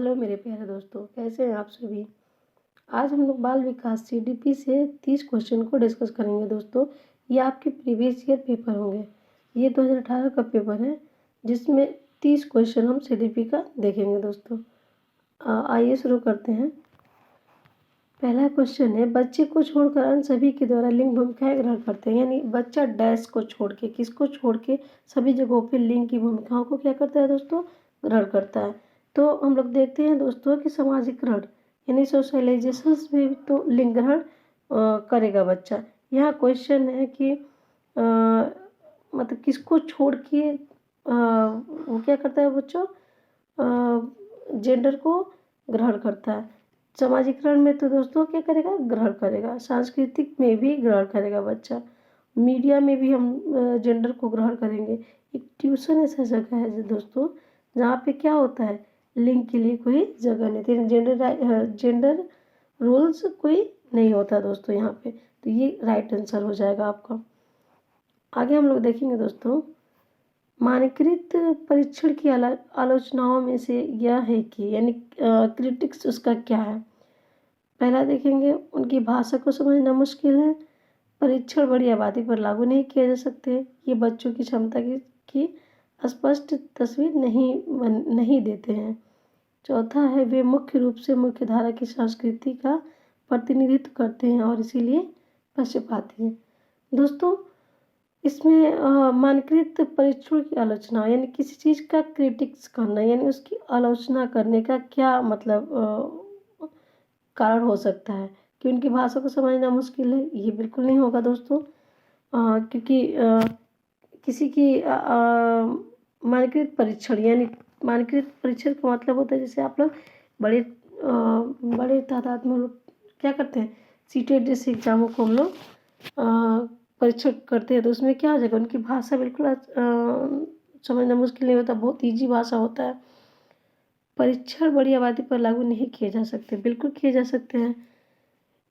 Hello मेरे प्यारे दोस्तों, कैसे हैं आप सभी। आज हम लोग बाल विकास सीडीपी से 30 क्वेश्चन को डिस्कस करेंगे दोस्तों। ये आपके प्रीवियस ईयर पेपर होंगे। ये 2018 का पेपर है जिसमें 30 क्वेश्चन हम सीडीपी का देखेंगे दोस्तों। आइए शुरू करते हैं। पहला क्वेश्चन है, बच्चे को छोड़कर अन्य सभी के द्वारा लिंग भूमिकाएं ग्रहण करते हैं। यानी बच्चा डैश को छोड़ के, किसको छोड़ के, सभी जगहों पे लिंग की भूमिकाओं को क्या करता है दोस्तों, ग्रहण करता है। तो हम लोग देखते हैं दोस्तों कि सामाजिकरण यानी सोशलाइजेशन में तो लिंग ग्रहण करेगा बच्चा। यहाँ क्वेश्चन है कि मतलब किसको छोड़ के वो क्या करता है बच्चों, जेंडर को ग्रहण करता है। सामाजिकरण में तो दोस्तों क्या करेगा, ग्रहण करेगा। सांस्कृतिक में भी ग्रहण करेगा बच्चा। मीडिया में भी हम जेंडर को ग्रहण करेंगे। एक ट्यूशन ऐसा जगह है दोस्तों जहाँ पे क्या होता है, लिंग के लिए कोई जगह नहीं थी, जेंडर रूल्स कोई नहीं होता दोस्तों यहाँ पे। तो ये राइट आंसर हो जाएगा आपका। आगे हम लोग देखेंगे दोस्तों, मानकीकृत परीक्षण की आलोचनाओं में से यह है कि यानी क्रिटिक्स उसका क्या है। पहला देखेंगे, उनकी भाषा को समझना मुश्किल है, परीक्षण बड़ी आबादी पर लागू नहीं किए जा सकते, ये बच्चों की क्षमता की स्पष्ट तस्वीर नहीं देते हैं। चौथा है, वे मुख्य रूप से मुख्य धारा की संस्कृति का प्रतिनिधित्व करते हैं और इसीलिए पक्षपाती हैं। दोस्तों इसमें मानकीकृत परीक्षण की आलोचना यानी किसी चीज़ का क्रिटिक्स करना यानी उसकी आलोचना करने का क्या मतलब कारण हो सकता है कि उनकी भाषा को समझना मुश्किल है। ये बिल्कुल नहीं होगा दोस्तों, क्योंकि किसी की मानकीकृत परीक्षण यानी मानकीकृत परीक्षण का मतलब होता है जैसे आप लोग बड़े तादाद में हम लोग क्या करते हैं, सीटेट जैसे एग्जामों को हम लोग परीक्षण करते हैं। तो उसमें क्या हो जाएगा, उनकी भाषा बिल्कुल समझना मुश्किल नहीं होता, बहुत ईजी भाषा होता है। परीक्षण बड़ी आबादी पर लागू नहीं किए जा सकते, बिल्कुल किए जा सकते हैं।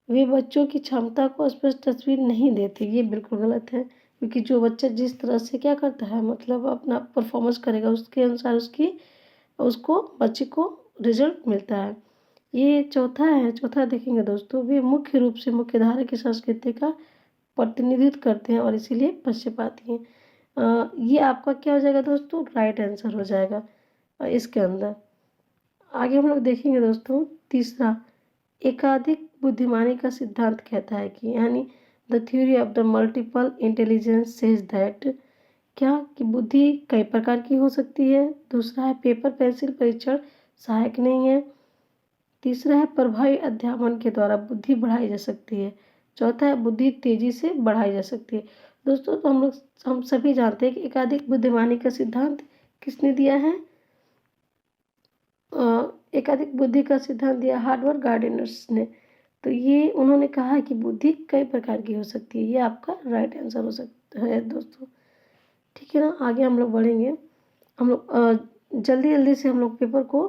वे बच्चों की क्षमता को स्पष्ट तस्वीर नहीं देते, ये बिल्कुल गलत है, क्योंकि जो बच्चा जिस तरह से क्या करता है मतलब अपना परफॉर्मेंस करेगा उसके अनुसार उसको बच्चे को रिजल्ट मिलता है। ये चौथा देखेंगे दोस्तों, वे मुख्य रूप से मुख्य धारा की संस्कृति का प्रतिनिधित्व करते हैं और इसीलिए पक्षपाती हैं। ये आपका क्या हो जाएगा दोस्तों, राइट आंसर हो जाएगा इसके अंदर। आगे हम लोग देखेंगे दोस्तों, तीसरा, एकाधिक बुद्धिमानी का सिद्धांत कहता है कि यानी the theory of the multiple intelligence says that, क्या कि बुद्धि कई प्रकार की हो सकती है। दूसरा है, पेपर पेंसिल परीक्षण सहायक नहीं है। तीसरा है, प्रभावी अध्यापन के द्वारा बुद्धि बढ़ाई जा सकती है। चौथा है, बुद्धि तेजी से बढ़ाई जा सकती है। दोस्तों तो हम सभी जानते हैं कि एकाधिक बुद्धिमानी का सिद्धांत किसने दिया है, एकाधिक बुद्धि का सिद्धांत दिया हार्वर्ड गार्डनर्स ने। तो ये उन्होंने कहा है कि बुद्धि कई प्रकार की हो सकती है, ये आपका राइट आंसर हो सकता है दोस्तों। ठीक है ना, आगे हम लोग बढ़ेंगे। हम लोग जल्दी से हम लोग पेपर को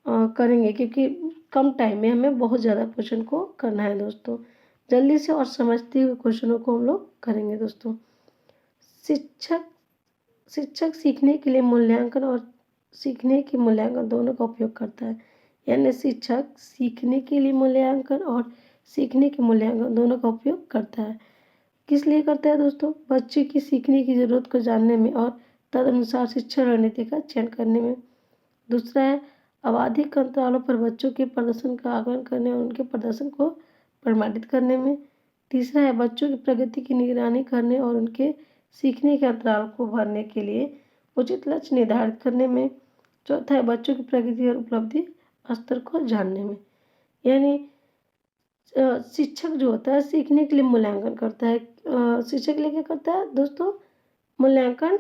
करेंगे क्योंकि कम टाइम में हमें बहुत ज़्यादा क्वेश्चन को करना है दोस्तों। जल्दी से और समझते हुए क्वेश्चनों को हम लोग करेंगे दोस्तों। शिक्षक सीखने के लिए मूल्यांकन और सीखने के मूल्यांकन दोनों का उपयोग करता है। यानी शिक्षक सीखने के लिए मूल्यांकन और सीखने के मूल्यांकन दोनों का उपयोग करता है। किस लिए करता है दोस्तों, बच्चे की सीखने की ज़रूरत को जानने में और तदनुसार शिक्षा रणनीति का चयन करने में। दूसरा है, आवधिक अंतरालों पर बच्चों के प्रदर्शन का आकलन करने और उनके प्रदर्शन को प्रमाणित करने में। तीसरा है, बच्चों की प्रगति की निगरानी करने और उनके सीखने के अंतराल को भरने के लिए उचित लक्ष्य निर्धारित करने में। चौथा है, बच्चों की प्रगति और उपलब्धि स्तर को जानने में। यानी शिक्षक जो होता है सीखने के लिए मूल्यांकन करता है। शिक्षक के लिए क्या करता है दोस्तों, मूल्यांकन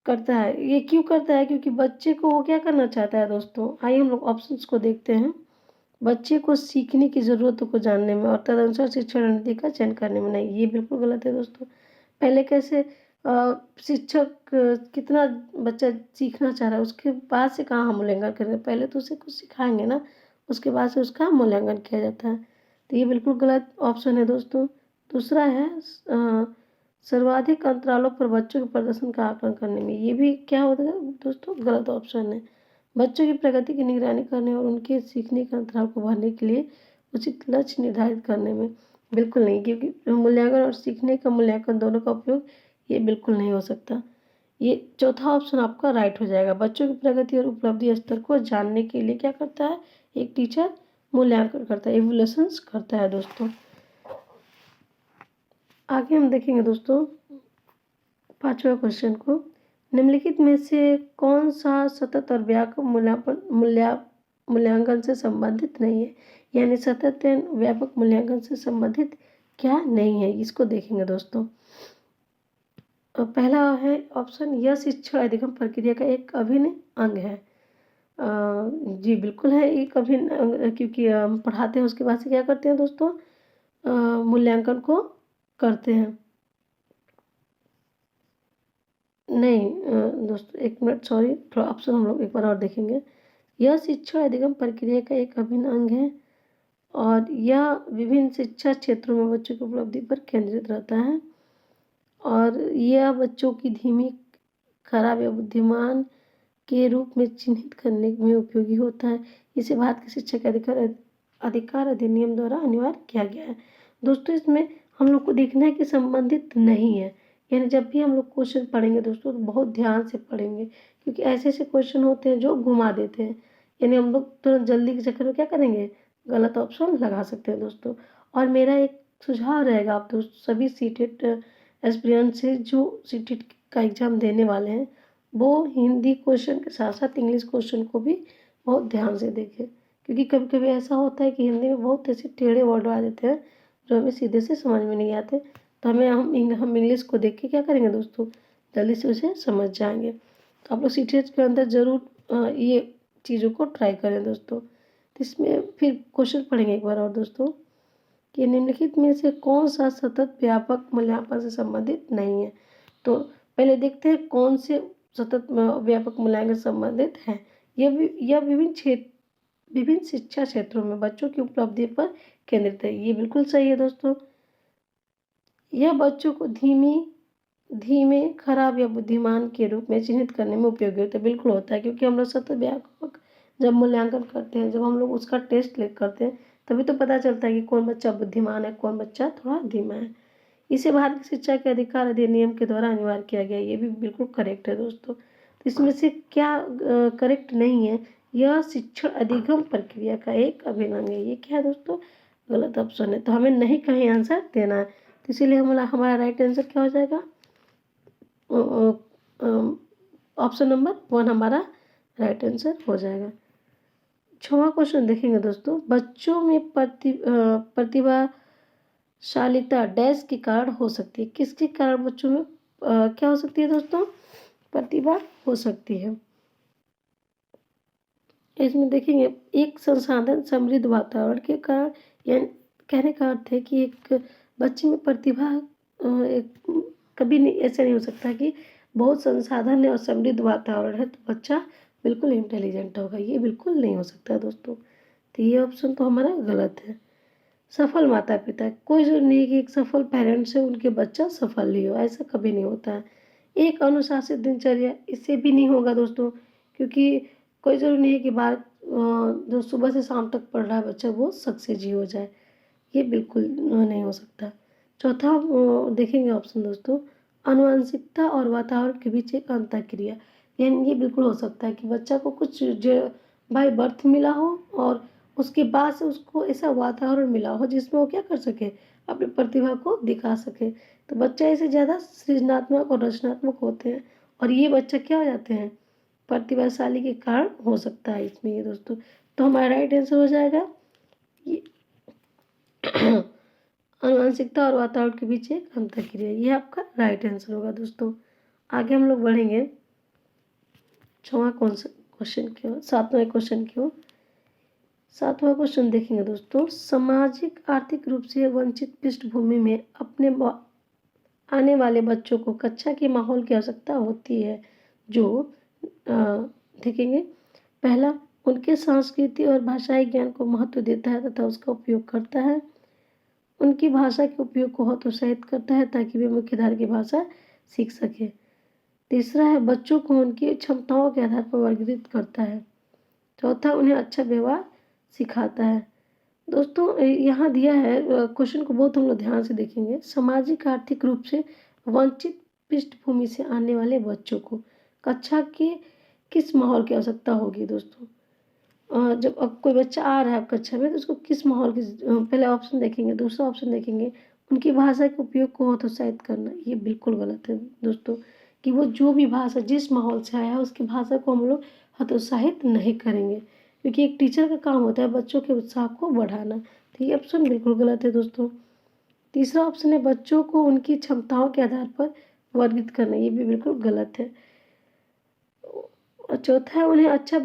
करता है। ये क्यों करता है, क्योंकि बच्चे को वो क्या करना चाहता है दोस्तों। आइए हम लोग ऑप्शंस को देखते हैं। बच्चे को सीखने की ज़रूरतों को जानने में और तदनुसार शिक्षा रणनीति का चयन करने में। नहीं, ये बिल्कुल गलत है दोस्तों। पहले कैसे शिक्षक कितना बच्चा सीखना चाह रहा है उसके बाद से कहाँ हम मूल्यांकन करेंगे, पहले तो उसे कुछ सिखाएंगे ना, उसके बाद से उसका मूल्यांकन किया जाता है। तो ये बिल्कुल गलत ऑप्शन है दोस्तों। दूसरा है, सर्वाधिक अंतरालों पर बच्चों के प्रदर्शन का आकलन करने में। ये भी क्या होता है दोस्तों, गलत ऑप्शन है। बच्चों की प्रगति की निगरानी करने और उनके सीखने के अंतराल को भरने के लिए उचित लक्ष्य निर्धारित करने में बिल्कुल नहीं, क्योंकि मूल्यांकन और सीखने का मूल्यांकन दोनों का उपयोग ये बिल्कुल नहीं हो सकता। ये चौथा ऑप्शन आपका राइट हो जाएगा। बच्चों की प्रगति और उपलब्धि स्तर को जानने के लिए क्या करता है एक टीचर? मूल्यांकन करता है, इवैल्यूएशंस करता है दोस्तों। आगे हम देखेंगे दोस्तों 5वां क्वेश्चन को। निम्नलिखित में से कौन सा सतत और व्यापक मूल्यांकन से संबंधित नहीं है? यानी सतत व्यापक मूल्यांकन से संबंधित क्या नहीं है, इसको देखेंगे दोस्तों। पहला है ऑप्शन, यह शिक्षण अधिगम प्रक्रिया का एक अभिन्न अंग है। जी बिल्कुल है, एक अभिन्न अंग, क्योंकि हम पढ़ाते हैं उसके बाद से क्या करते हैं दोस्तों? मूल्यांकन को करते हैं। नहीं दोस्तों, एक मिनट, सॉरी, थोड़ा ऑप्शन हम लोग एक बार और देखेंगे। यह शिक्षण अधिगम प्रक्रिया का एक अभिन्न अंग है और यह विभिन्न शिक्षा क्षेत्रों में बच्चों की उपलब्धि पर केंद्रित रहता है और यह बच्चों की धीमी, खराब या बुद्धिमान के रूप में चिन्हित करने में उपयोगी होता है। इसे भारत की शिक्षा के अधिकार अधिनियम द्वारा अनिवार्य किया गया है। दोस्तों इसमें हम लोग को देखना है कि संबंधित नहीं है, यानी जब भी हम लोग क्वेश्चन पढ़ेंगे दोस्तों तो बहुत ध्यान से पढ़ेंगे, क्योंकि ऐसे ऐसे क्वेश्चन होते हैं जो घुमा देते हैं, यानी हम लोग तुरंत जल्दी के चक्कर में क्या करेंगे? गलत ऑप्शन लगा सकते हैं दोस्तों। और मेरा एक सुझाव रहेगा आप दोस्तों सभी सीटेट एस्पिरेंट से जो सीटेट का एग्ज़ाम देने वाले हैं वो हिंदी क्वेश्चन के साथ साथ इंग्लिश क्वेश्चन को भी बहुत ध्यान से देखें, क्योंकि कभी कभी ऐसा होता है कि हिंदी में बहुत ऐसे टेढ़े वर्ड आ देते हैं जो हमें सीधे से समझ में नहीं आते, तो हम इंग्लिश को देख के क्या करेंगे दोस्तों? जल्दी से उसे समझ जाएंगे। तो आप लोग सीटेट के अंदर ज़रूर ये चीज़ों को ट्राई करें दोस्तों। तो इसमें फिर क्वेश्चन पढ़ेंगे एक बार और दोस्तों कि निम्नलिखित में से कौन सा सतत व्यापक मूल्यांकन से संबंधित नहीं है। तो पहले देखते हैं कौन से सतत व्यापक मूल्यांकन से संबंधित है। यह विभिन्न शिक्षा क्षेत्रों में बच्चों की उपलब्धि पर केंद्रित है। ये बिल्कुल सही है दोस्तों। यह बच्चों को धीमे, खराब या बुद्धिमान के रूप में चिन्हित करने में उपयोगी होता है। बिल्कुल होता है, क्योंकि हम लोग सतत व्यापक जब मूल्यांकन करते हैं, जब हम लोग उसका टेस्ट करते हैं तभी तो पता चलता है कि कौन बच्चा बुद्धिमान है, कौन बच्चा थोड़ा धीमा है। इसे भारत की शिक्षा के अधिकार अधिनियम के द्वारा अनिवार्य किया गया। ये भी बिल्कुल करेक्ट है दोस्तों। तो इसमें से क्या करेक्ट नहीं है? यह शिक्षण अधिगम प्रक्रिया का एक अभिन्न अंग है। ये क्या है दोस्तों? गलत ऑप्शन है, तो हमें नहीं कहीं आंसर देना है, तो इसीलिए हमारा राइट आंसर क्या हो जाएगा? ऑप्शन नंबर 1 हमारा राइट आंसर हो जाएगा। 6वां क्वेश्चन देखेंगे दोस्तों। बच्चों में प्रतिभाशालिता डैश के कारण हो सकती है। किसके कारण बच्चों में क्या हो सकती है दोस्तों? प्रतिभा हो सकती है। इसमें देखेंगे एक संसाधन समृद्ध वातावरण के कारण, यानी कहने का अर्थ है कि एक बच्चे में प्रतिभा कभी नहीं, ऐसा नहीं हो सकता कि बहुत संसाधन है और समृद्ध वातावरण है तो बच्चा बिल्कुल इंटेलिजेंट होगा। ये बिल्कुल नहीं हो सकता दोस्तों। तो ये ऑप्शन तो हमारा गलत है। सफल माता पिता, कोई जरूरी नहीं कि एक सफल पेरेंट्स है उनके बच्चा सफल ही हो, ऐसा कभी नहीं होता है। एक अनुशासित दिनचर्या, इससे भी नहीं होगा दोस्तों, क्योंकि कोई ज़रूरी नहीं है कि बात जो सुबह से शाम तक पढ़ रहा है बच्चा वो सक्सेस ही हो जाए। ये बिल्कुल नहीं हो सकता। चौथा देखेंगे ऑप्शन दोस्तों, आनुवंशिकता और वातावरण के बीच एक अंतःक्रिया, यानी ये बिल्कुल हो सकता है कि बच्चा को कुछ बाय बर्थ मिला हो और उसके बाद से उसको ऐसा वातावरण मिला हो जिसमें वो क्या कर सके? अपनी प्रतिभा को दिखा सके। तो बच्चा ऐसे ज़्यादा सृजनात्मक और रचनात्मक होते हैं और ये बच्चा क्या हो जाते हैं? प्रतिभाशाली के कारण हो सकता है इसमें ये दोस्तों। तो हमारा राइट आंसर हो जाएगा ये आनुवंशिकता और वातावरण के बीच एक अंतःक्रिया, ये आपका राइट आंसर होगा दोस्तों। आगे हम लोग बढ़ेंगे 6वां क्वेश्चन की ओर, 7वां क्वेश्चन की ओर। 7वां क्वेश्चन देखेंगे दोस्तों। सामाजिक आर्थिक रूप से वंचित पृष्ठभूमि में आने वाले बच्चों को कक्षा के माहौल की आवश्यकता होती है जो देखेंगे। पहला, उनके संस्कृति और भाषाई ज्ञान को महत्व देता है तथा उसका उपयोग करता है। उनकी भाषा के उपयोग को हतोत्साहित करता है ताकि वे मुख्यधारा की भाषा सीख सके। तीसरा है, बच्चों को उनकी क्षमताओं के आधार पर वर्गीकृत करता है। चौथा, उन्हें अच्छा व्यवहार सिखाता है। दोस्तों यहाँ दिया है क्वेश्चन को बहुत हम लोग ध्यान से देखेंगे। सामाजिक आर्थिक रूप से वंचित पृष्ठभूमि से आने वाले बच्चों को कक्षा के किस माहौल की आवश्यकता होगी दोस्तों? जब अब कोई बच्चा आ रहा है कक्षा में तो उसको किस माहौल की पहले ऑप्शन देखेंगे, दूसरा ऑप्शन देखेंगे उनकी भाषा के उपयोग को हतोत्साहित करना। ये बिल्कुल गलत है दोस्तों, कि वो जो भी भाषा जिस माहौल से आया है उसकी भाषा को हम लोग हतोत्साहित नहीं करेंगे, क्योंकि एक टीचर का काम होता है बच्चों के उत्साह को बढ़ाना। तो ये ऑप्शन बिल्कुल गलत है दोस्तों। तीसरा ऑप्शन है बच्चों को उनकी क्षमताओं के आधार पर वर्गित करना। ये भी बिल्कुल गलत है। और चौथा है उन्हें अच्छा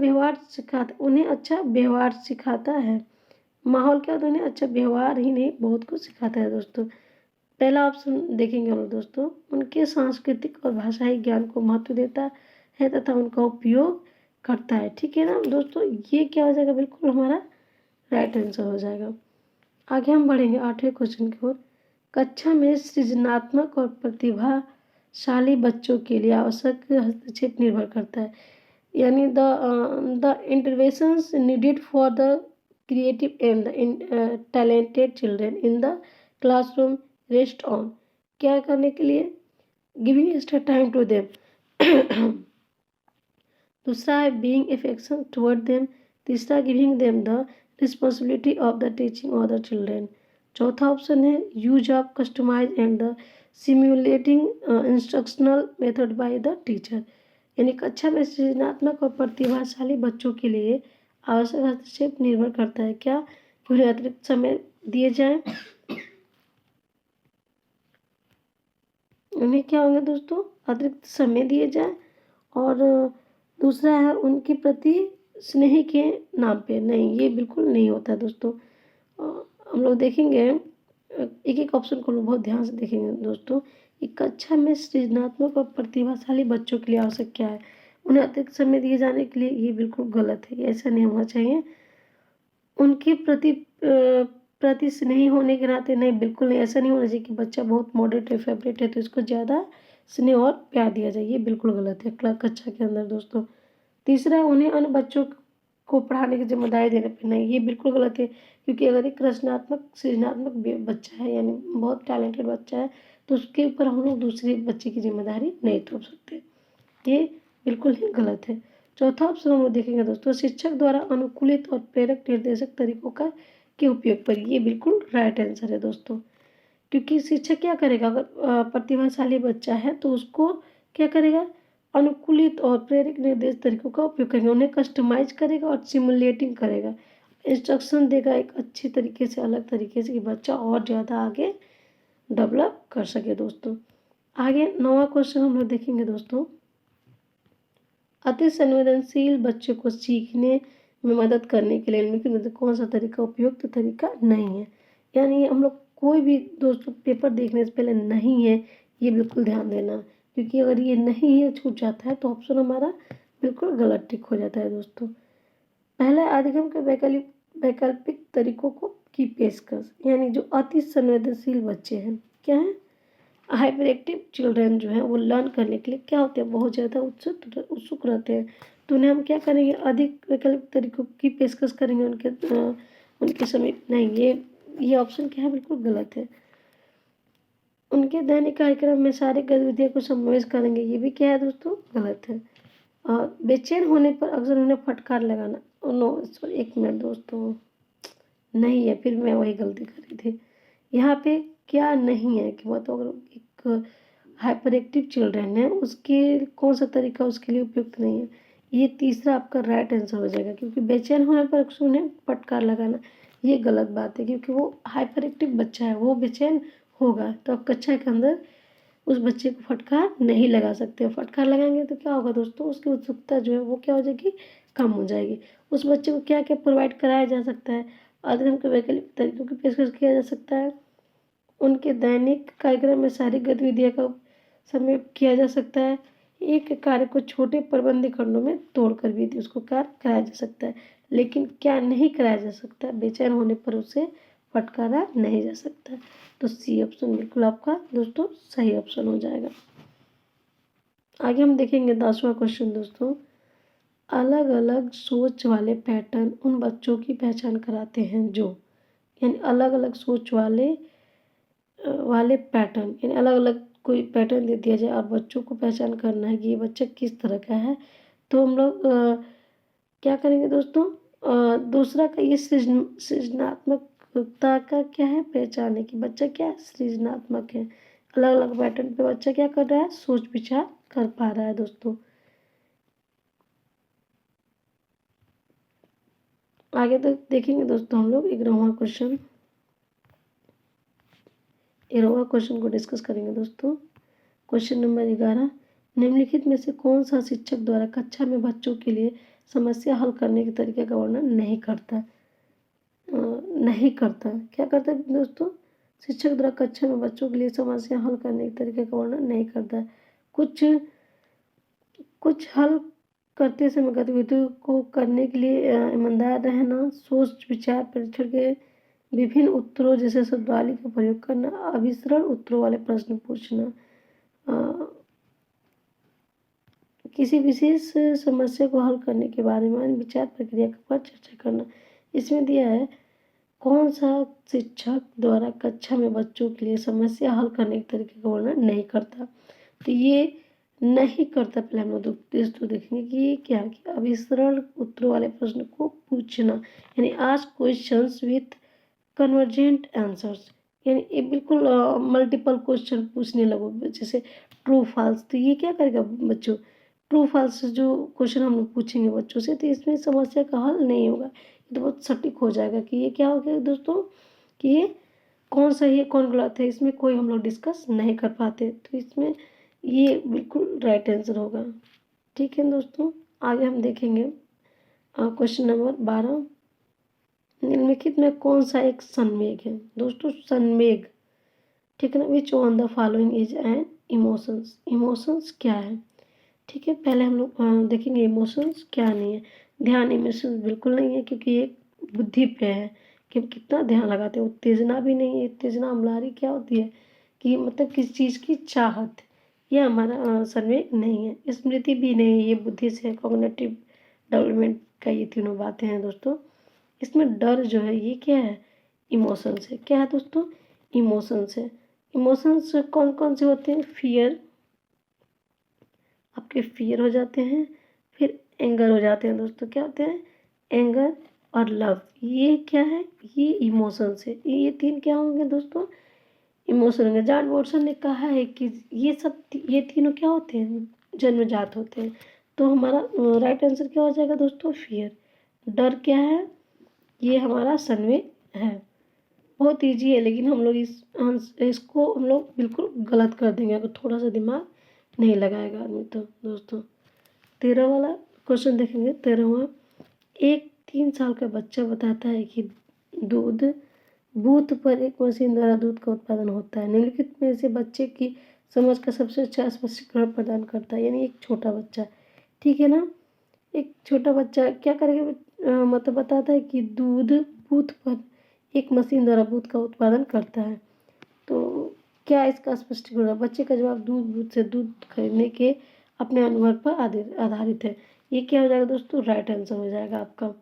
व्यवहार सिखाता है। माहौल क्या होता है? उन्हें अच्छा व्यवहार ही नहीं बहुत कुछ सिखाता है दोस्तों। पहला ऑप्शन देखेंगे हम लोग दोस्तों, उनके सांस्कृतिक और भाषाई ज्ञान को महत्व देता है तथा उनका उपयोग करता है। ठीक है ना दोस्तों, ये क्या हो जाएगा? बिल्कुल हमारा राइट आंसर हो जाएगा। आगे हम बढ़ेंगे 8वें क्वेश्चन की ओर। कक्षा में सृजनात्मक और प्रतिभाशाली बच्चों के लिए आवश्यक हस्तक्षेप निर्भर करता है, यानी the interventions needed for the creative and the talented children in the classroom rest on. क्या करने के लिए? Giving extra time to them. दूसरा है बीइंग अफेक्शन टुवर्ड देम। तीसरा, giving them the responsibility of the teaching other children. चौथा option है use of customise and the simulating instructional method by the teacher, यानी कक्षा में सृजनात्मक और प्रतिभाशाली बच्चों के लिए आवश्यक हस्तक्षेप निर्भर करता है क्या? कि उन्हें अतिरिक्त समय दिए जाएं। उन्हें क्या होंगे दोस्तों? अतिरिक्त समय दिए जाए। और दूसरा है उनके प्रति स्नेह के नाम पे। नहीं, ये बिल्कुल नहीं होता है दोस्तों। हम लोग देखेंगे एक एक ऑप्शन को बहुत ध्यान से देखेंगे दोस्तों। एक कक्षा में सृजनात्मक और प्रतिभाशाली बच्चों के लिए आवश्यक क्या है? उन्हें अतिरिक्त समय दिए जाने के लिए। ये बिल्कुल गलत है, ऐसा नहीं होना चाहिए। उनके प्रति स्नेही होने के नाते। नहीं, बिल्कुल नहीं, ऐसा नहीं होना चाहिए कि बच्चा बहुत मॉडरेट है, फेवरेट है तो इसको ज़्यादा स्नेह और प्यार दिया जाए। ये बिल्कुल गलत है कक्षा के अंदर दोस्तों। तीसरा, उन्हें अन्य बच्चों को पढ़ाने की जिम्मेदारी देने पर। नहीं, ये बिल्कुल गलत है, क्योंकि अगर एक सृजनात्मक बच्चा है यानी बहुत टैलेंटेड बच्चा है तो उसके ऊपर हम लोग दूसरे बच्चे की जिम्मेदारी नहीं थोप सकते। ये बिल्कुल ही गलत है। चौथा ऑप्शन हम लोग देखेंगे दोस्तों, शिक्षक द्वारा अनुकूलित और प्रेरक निर्देशक तरीकों का के उपयोग पर। ये बिल्कुल राइट आंसर है दोस्तों, क्योंकि शिक्षक क्या करेगा? अगर प्रतिभाशाली बच्चा है तो उसको क्या करेगा? अनुकूलित और प्रेरक निर्देश तरीकों का उपयोग करेगा, उन्हें कस्टमाइज करेगा और सिमुलेटिंग करेगा, इंस्ट्रक्शन देगा एक अच्छी तरीके से, अलग तरीके से, कि बच्चा और ज़्यादा आगे डेवलप कर सके दोस्तों। आगे 9वां क्वेश्चन हम लोग देखेंगे दोस्तों, अति संवेदनशील बच्चों को सीखने में मदद करने के लिए निम्नलिखित में से कौन सा तरीका उपयुक्त तरीका नहीं है? यानी हम लोग कोई भी दोस्तों पेपर देखने से पहले नहीं है, ये बिल्कुल ध्यान देना, क्योंकि अगर ये नहीं है छूट जाता है तो ऑप्शन हमारा बिल्कुल गलत टिक हो जाता है दोस्तों। पहला, अधिगम के वैकल्पिक तरीकों को की पेशकश, यानी जो अति संवेदनशील बच्चे हैं, क्या है? हाइपर एक्टिव चिल्ड्रन जो है वो लर्न करने के लिए क्या होते हैं? बहुत ज़्यादा उत्सुक रहते हैं। तो उन्हें हम क्या करेंगे? अधिक वैकल्पिक तरीकों की पेशकश करेंगे उनके समीप। नहीं, ये ऑप्शन क्या है? बिल्कुल गलत है। उनके दैनिक कार्यक्रम में सारी गतिविधियों को समावेश करेंगे। ये भी क्या है दोस्तों? गलत है। बेचैन होने पर अक्सर उन्हें फटकार लगाना। नो सॉरी, एक मिनट दोस्तों, नहीं है, फिर मैं वही गलती करी थी। यहाँ पे क्या नहीं है कि मतलब अगर एक हाइपर एक्टिव चिल्ड्रन है उसके कौन सा तरीका उसके लिए उपयुक्त नहीं है। ये तीसरा आपका राइट आंसर हो जाएगा, क्योंकि बेचैन होने पर अक्सर उन्हें फटकार लगाना, ये गलत बात है, क्योंकि वो हाइपर एक्टिव बच्चा है, वो बेचैन होगा तो आप कक्षा के अंदर उस बच्चे को फटकार नहीं लगा सकते। फटकार लगाएंगे तो क्या होगा दोस्तों? उसकी उत्सुकता जो है वो क्या हो जाएगी? कम हो जाएगी। उस बच्चे को क्या क्या प्रोवाइड कराया जा सकता है? अधिगम के वैकल्पिक तरीकों की पेशकश किया जा सकता है, उनके दैनिक कार्यक्रम में सारी गतिविधियों का समय किया जा सकता है, एक कार्य को छोटे प्रबंधित खंडों में तोड़कर भी उसको कार्य कराया जा सकता है। लेकिन क्या नहीं कराया जा सकता? बेचैन होने पर उसे फटकारा नहीं जा सकता। तो सी ऑप्शन बिल्कुल आपका दोस्तों सही ऑप्शन हो जाएगा। आगे हम देखेंगे 10वां क्वेश्चन दोस्तों, अलग अलग सोच वाले पैटर्न उन बच्चों की पहचान कराते हैं जो, यानी अलग अलग सोच वाले पैटर्न, यानी अलग अलग कोई पैटर्न दे दिया जाए और बच्चों को पहचान करना है कि ये बच्चा किस तरह का है। तो हम लोग क्या करेंगे दोस्तों, दूसरा का ये सृजनात्मकता का क्या है, पहचान है कि बच्चा क्या है, सृजनात्मक है। अलग अलग पैटर्न पे बच्चा क्या कर रहा है, सोच विचार कर पा रहा है दोस्तों। आगे तो देखेंगे दोस्तों हम लोग 11वां क्वेश्चन, 11वां क्वेश्चन को डिस्कस करेंगे दोस्तों। क्वेश्चन नंबर 11, निम्नलिखित में से कौन सा शिक्षक द्वारा कक्षा में बच्चों के लिए समस्या हल करने के तरीके का वर्णन नहीं करता, क्या करता है दोस्तों, शिक्षक द्वारा कक्षा में बच्चों के लिए समस्या हल करने के तरीके का वर्णन नहीं करता है। कुछ हल करते समय गतिविधियों को करने के लिए ईमानदार रहना, सोच विचार परीक्षण के विभिन्न उत्तरों जैसे शब्दावली का प्रयोग करना, अभिसरण उत्तरों वाले प्रश्न पूछना, किसी विशेष समस्या को हल करने के बारे में विचार प्रक्रिया पर चर्चा करना। इसमें दिया है कौन सा शिक्षक द्वारा कक्षा में बच्चों के लिए समस्या हल करने के तरीके का वर्णन नहीं करता। तो ये नहीं करता, पहले हम लोग दोस्तों देखेंगे कि ये क्या, कि अभिसरण उत्तरों वाले प्रश्न को पूछना, यानी ask questions with convergent answers, यानी ये बिल्कुल मल्टीपल क्वेश्चन पूछने लगो, जैसे ट्रू फॉल्स। तो ये क्या करेगा बच्चों, ट्रू फॉल्स जो क्वेश्चन हम लोग पूछेंगे बच्चों से, तो इसमें समस्या का हल नहीं होगा, ये तो बहुत सटीक हो जाएगा कि ये क्या हो गया दोस्तों, कि ये कौन सही है कौन गलत है, इसमें कोई हम लोग डिस्कस नहीं कर पाते। तो इसमें ये बिल्कुल राइट आंसर होगा। ठीक है दोस्तों, आगे हम देखेंगे क्वेश्चन नंबर 12, निम्नलिखित में कौन सा एक संवेग है दोस्तों, संवेग, ठीक है ना, which on the following is an emotions, emotions क्या है। ठीक है, पहले हम लोग देखेंगे इमोशंस क्या नहीं है। ध्यान इमोशंस बिल्कुल नहीं है, क्योंकि ये बुद्धि पे है कि हम कितना ध्यान लगाते हैं। उत्तेजना भी नहीं है, उत्तेजना अम्लारी क्या होती है कि मतलब किसी चीज़ की चाहत, ये हमारा संवेग नहीं है। स्मृति भी नहीं है, ये बुद्धि से, कॉग्निटिव डेवलपमेंट का ये तीनों बातें हैं दोस्तों। इसमें डर जो है ये क्या है, इमोशंस है। क्या है दोस्तों, इमोशंस है। इमोशंस कौन कौन से होते हैं, फियर, आपके फियर हो जाते हैं, फिर एंगर हो जाते हैं दोस्तों, क्या होते हैं, एंगर और लव, ये क्या है, ये इमोशंस है। ये तीन क्या होंगे दोस्तों, इमोशन होंगे। जॉन वॉटसन ने कहा है कि ये तीनों क्या होते हैं, जन्मजात होते हैं। तो हमारा राइट आंसर क्या हो जाएगा दोस्तों, फियर। डर क्या है, ये हमारा संवेग है। बहुत ईजी है, लेकिन हम लोग इसको हम लोग बिल्कुल गलत कर देंगे अगर थोड़ा सा दिमाग नहीं लगाएगा आदमी। तो दोस्तों 13 वाला क्वेश्चन देखेंगे। 13वां, एक 3 साल का बच्चा बताता है कि दूध बूथ पर एक मशीन द्वारा दूध का उत्पादन होता है। निम्नलिखित में से बच्चे की समझ का सबसे अच्छा स्पष्टीकरण प्रदान करता है, यानी एक छोटा बच्चा, ठीक है ना, एक छोटा बच्चा क्या करेगा, मतलब बताता है कि दूध बूथ पर एक मशीन द्वारा दूध का उत्पादन करता है। तो क्या इसका स्पष्टीकरण है, बच्चे का जवाब दूध बूथ से दूध खरीदने के अपने अनुभव पर आधारित है। ये क्या हो जाएगा दोस्तों, राइट आंसर हो जाएगा आपका।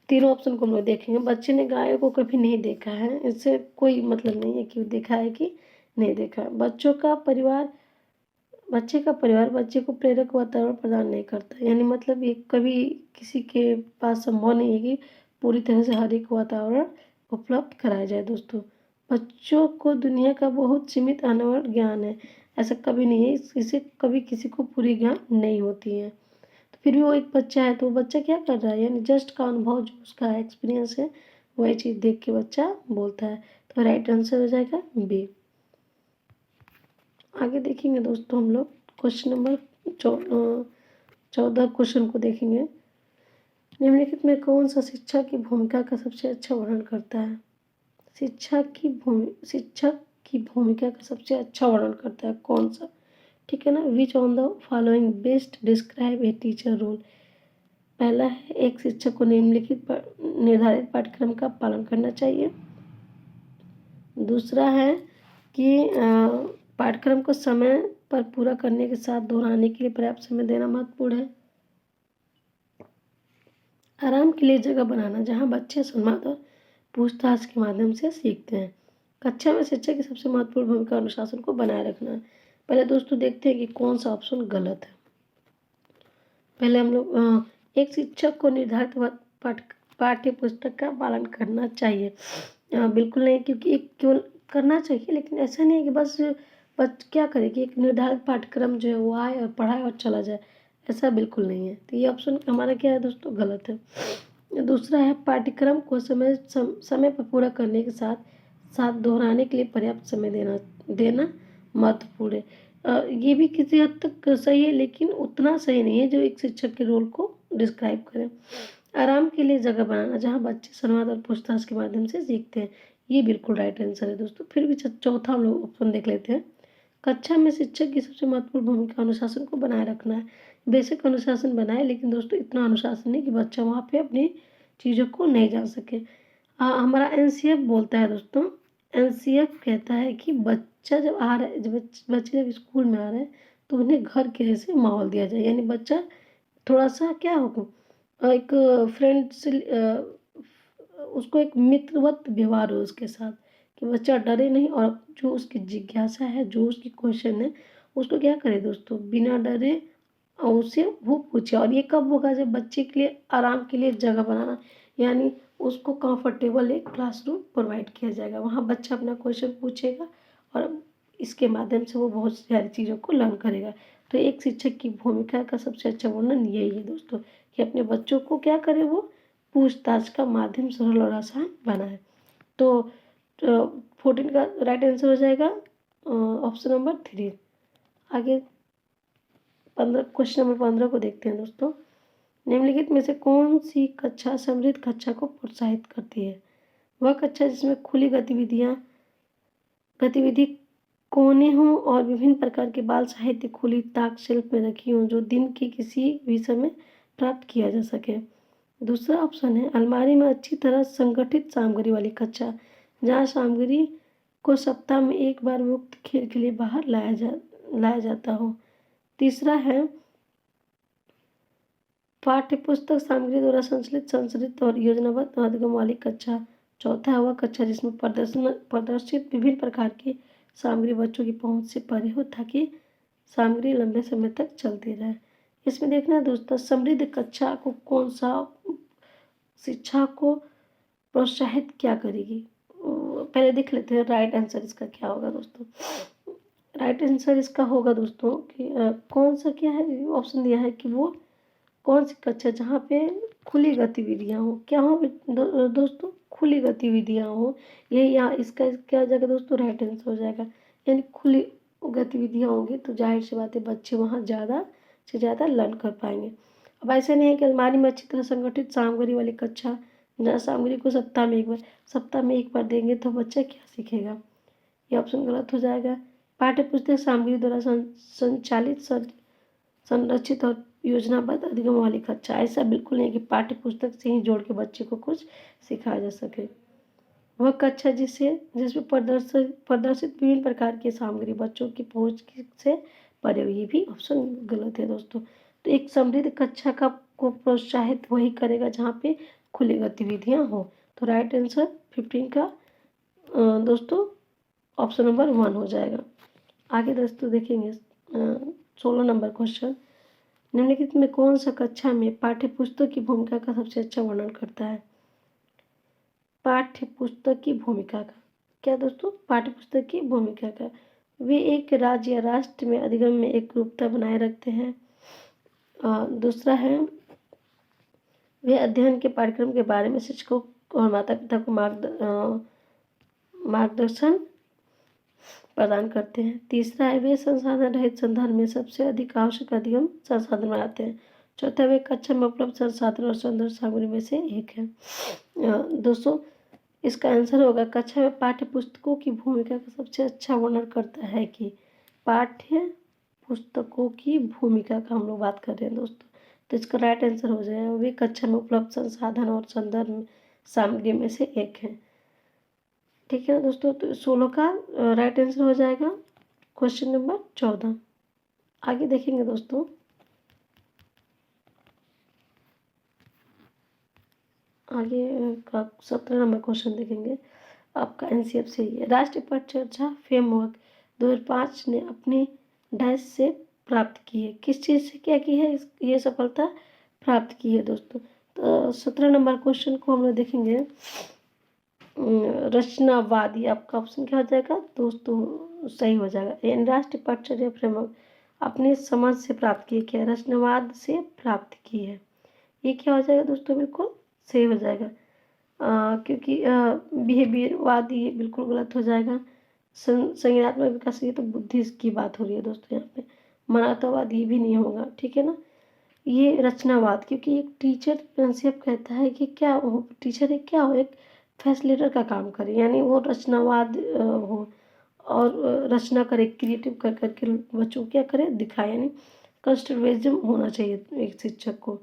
तीनों ऑप्शन को हम लोग देखेंगे। बच्चे ने गाय को कभी नहीं देखा है, इससे कोई मतलब नहीं है कि देखा है कि नहीं देखा है। बच्चे का परिवार बच्चे को प्रेरक वातावरण प्रदान नहीं करता, यानी मतलब ये कभी किसी के पास संभव नहीं है कि पूरी तरह से हर एक वातावरण उपलब्ध कराया जाए दोस्तों। बच्चों को दुनिया का बहुत सीमित अनुभव ज्ञान है, ऐसा कभी नहीं है, इससे कभी किसी को पूरी ज्ञान नहीं होती है। तो फिर भी वो एक बच्चा है, तो वो बच्चा क्या कर रहा है, यानी जस्ट का अनुभव जो उसका एक्सपीरियंस है वही चीज़ देख के बच्चा बोलता है। तो राइट आंसर हो जाएगा बी। आगे देखेंगे दोस्तों हम लोग क्वेश्चन नंबर 14 क्वेश्चन को देखेंगे। निम्नलिखित में कौन सा शिक्षा की भूमिका का सबसे अच्छा वर्णन करता है, शिक्षक की भूमिका का सबसे अच्छा वर्णन करता है कौन सा, ठीक है ना, which on the following best describe a teacher role. पहला है, एक शिक्षक को निम्नलिखित निर्धारित पाठ्यक्रम का पालन करना चाहिए। दूसरा है कि पाठ्यक्रम को समय पर पूरा करने के साथ दोहराने के लिए पर्याप्त समय देना महत्वपूर्ण है। आराम के लिए जगह बनाना जहाँ बच्चे संवाद और पूछताछ के माध्यम से सीखते हैं। कक्षा में शिक्षक की सबसे महत्वपूर्ण भूमिका अनुशासन को बनाए रखना है। पहले दोस्तों देखते हैं कि कौन सा ऑप्शन गलत है। पहले हम लोग एक शिक्षक को निर्धारित पाठ्य पुस्तक का पालन करना चाहिए। बिल्कुल नहीं, क्योंकि एक केवल करना चाहिए, लेकिन ऐसा नहीं है कि बस क्या करे कि एक निर्धारित पाठ्यक्रम जो है वो आए और पढ़ाए और चला जाए, ऐसा बिल्कुल नहीं है। तो ये ऑप्शन हमारा क्या है दोस्तों, गलत है। दूसरा है पाठ्यक्रम को समय पर पूरा करने के साथ साथ दोहराने के लिए पर्याप्त समय देना महत्वपूर्ण है। ये भी किसी हद तक सही है, लेकिन उतना सही नहीं है जो एक शिक्षक के रोल को डिस्क्राइब करे। आराम के लिए जगह बनाना जहाँ बच्चे संवाद और पूछताछ के माध्यम से सीखते हैं, ये बिल्कुल राइट आंसर है दोस्तों। फिर भी चौथा हम लोग ऑप्शन देख लेते हैं। कक्षा में शिक्षक की सबसे महत्वपूर्ण भूमिका अनुशासन को बनाए रखना है। बेसिक अनुशासन बनाए, लेकिन दोस्तों इतना अनुशासन नहीं कि बच्चा वहाँ पे अपनी चीज़ों को नहीं जान सके। हमारा एनसीएफ बोलता है दोस्तों, एनसीएफ कहता है कि बच्चा जब आ रहा है, बच्चे जब स्कूल में आ रहे हैं तो उन्हें घर के जैसे माहौल दिया जाए, यानी बच्चा थोड़ा सा क्या हो, एक फ्रेंड से उसको एक मित्रवत व्यवहार हो उसके साथ, कि बच्चा डरे नहीं और जो उसकी जिज्ञासा है, जो उसकी क्वेश्चन है, उसको क्या करे दोस्तों, बिना डरे और उससे वो पूछे। और ये कब होगा, जब बच्चे के लिए आराम के लिए जगह बनाना, यानी उसको कंफर्टेबल एक क्लासरूम प्रोवाइड किया जाएगा, वहाँ बच्चा अपना क्वेश्चन पूछेगा और इसके माध्यम से वो बहुत सारी चीज़ों को लर्न करेगा। तो एक शिक्षक की भूमिका का सबसे अच्छा वर्णन यही है दोस्तों, कि अपने बच्चों को क्या करे, वो पूछताछ का माध्यम सरल और आसान बनाए। तो 14 का राइट आंसर हो जाएगा ऑप्शन नंबर 3। आगे 15 क्वेश्चन नंबर 15 को देखते हैं दोस्तों। निम्नलिखित में से कौन सी कक्षा समृद्ध कक्षा को प्रोत्साहित करती है? वह कक्षा जिसमें खुली गतिविधि कोने हों और विभिन्न प्रकार के बाल साहित्य खुली ताक शेल्फ में रखी हों, जो दिन के किसी भी समय प्राप्त किया जा सके। दूसरा ऑप्शन है अलमारी में अच्छी तरह संगठित सामग्री वाली कक्षा, जहाँ सामग्री को सप्ताह में एक बार मुक्त खेल के लिए बाहर लाया जाता हो। तीसरा है पाठ्य पुस्तक सामग्री द्वारा संरचित और योजनाबद्ध अधिगम वाली कक्षा। चौथा है वह कक्षा जिसमें प्रदर्शित विभिन्न प्रकार की सामग्री बच्चों की पहुंच से परे हो, ताकि सामग्री लंबे समय तक चलती रहे। इसमें देखना है दोस्तों, समृद्ध कक्षा को कौन सा शिक्षा को प्रोत्साहित क्या करेगी। पहले देख लेते हैं राइट आंसर इसका क्या होगा दोस्तों। राइट आंसर इसका होगा दोस्तों कि कौन सा क्या है, ऑप्शन दिया है कि वो कौन सी कक्षा जहाँ पे खुली गतिविधियाँ हो, क्या हो दोस्तों, खुली गतिविधियाँ हो। ये यहाँ इसका क्या हो जाएगा दोस्तों, राइट आंसर हो जाएगा। यानी खुली गतिविधियाँ होंगी तो जाहिर सी बात है बच्चे वहाँ ज़्यादा से ज़्यादा लर्न कर पाएंगे। अब ऐसा नहीं है कि अलमारी में अच्छी तरह संगठित सामग्री वाली कक्षा, जहाँ सामग्री को सप्ताह में एक बार देंगे तो बच्चा क्या सीखेगा, ये ऑप्शन गलत हो जाएगा। पाठ्य पुस्तक सामग्री द्वारा संचालित संरचित और योजनाबद्ध अधिगम वाली कक्षा, ऐसा बिल्कुल नहीं कि पाठ्य पुस्तक से ही जोड़ के बच्चे को कुछ सिखाया जा सके। वह कक्षा जिसमें प्रदर्शित विभिन्न प्रकार की सामग्री बच्चों की पहुंच से परे हो, ये भी ऑप्शन गलत है दोस्तों। तो एक समृद्ध कक्षा को प्रोत्साहित वही करेगा जहाँ पे खुली गतिविधियाँ हो। तो राइट आंसर 15 का दोस्तों ऑप्शन नंबर 1 हो जाएगा। आगे दोस्तों देखेंगे 16 नंबर क्वेश्चन। निम्नलिखित में कौन सा कक्षा में पाठ्य पुस्तक की भूमिका का सबसे अच्छा वर्णन करता है? पाठ्य पुस्तक की भूमिका का क्या दोस्तों, पाठ्य पुस्तक की भूमिका का, वे एक राज्य या राष्ट्र में अधिगम में एक रूपता बनाए रखते हैं। दूसरा है वे अध्ययन के पाठ्यक्रम के बारे में शिक्षकों और माता पिता को मार्गदर्शन प्रदान करते हैं। तीसरा है वे संसाधन रहित संदर्भ में सबसे अधिक आवश्यक अधिगम संसाधन बनाते हैं। चौथा वे कक्षा में उपलब्ध संसाधन और संदर्भ सामग्री में से एक है। दोस्तों इसका आंसर होगा कक्षा में पाठ्य पुस्तकों की भूमिका का सबसे अच्छा वर्णन करता है कि पाठ्य पुस्तकों की भूमिका का हम लोग बात कर रहे हैं दोस्तों, तो इसका राइट आंसर हो जाएगा वे कक्षा में उपलब्ध संसाधन और संदर्भ सामग्री में से एक है। ठीक है दोस्तों, तो 16 का राइट आंसर हो जाएगा क्वेश्चन नंबर 14। आगे देखेंगे दोस्तों, आगे का 17 नंबर क्वेश्चन देखेंगे। आपका एनसीएफ से ही है। राष्ट्रीय परिचर्या फ्रेमवर्क 2005 ने अपनी डैश से प्राप्त की है। किस चीज़ से क्या की है ये सफलता प्राप्त की है दोस्तों? तो 17 नंबर क्वेश्चन को हम लोग देखेंगे। रचनावादी, आपका ऑप्शन क्या हो जाएगा दोस्तों? सही हो जाएगा। यानी राष्ट्रीय परिचर्या फ्रेमवर्क अपने समझ से प्राप्त की है। क्या? रचनावाद से प्राप्त की है। ये क्या हो जाएगा दोस्तों? बिल्कुल सही हो जाएगा। क्योंकि बिहेवियरवादी बिल्कुल गलत हो जाएगा। संज्ञानात्मक विकास, ये तो बुद्धि की बात हो रही है दोस्तों यहाँ पे। मानवतावाद ये भी नहीं होगा, ठीक है ना। ये रचनावाद, क्योंकि एक टीचर प्रिंसिपल कहता है कि क्या हो, टीचर एक क्या हो, एक फैसिलिटेटर का काम करे, यानी वो रचनावाद हो और रचना करे, क्रिएटिव कर करके बच्चों को क्या करे, दिखाए, यानी कंस्ट्रक्टिविज्म होना चाहिए एक शिक्षक को,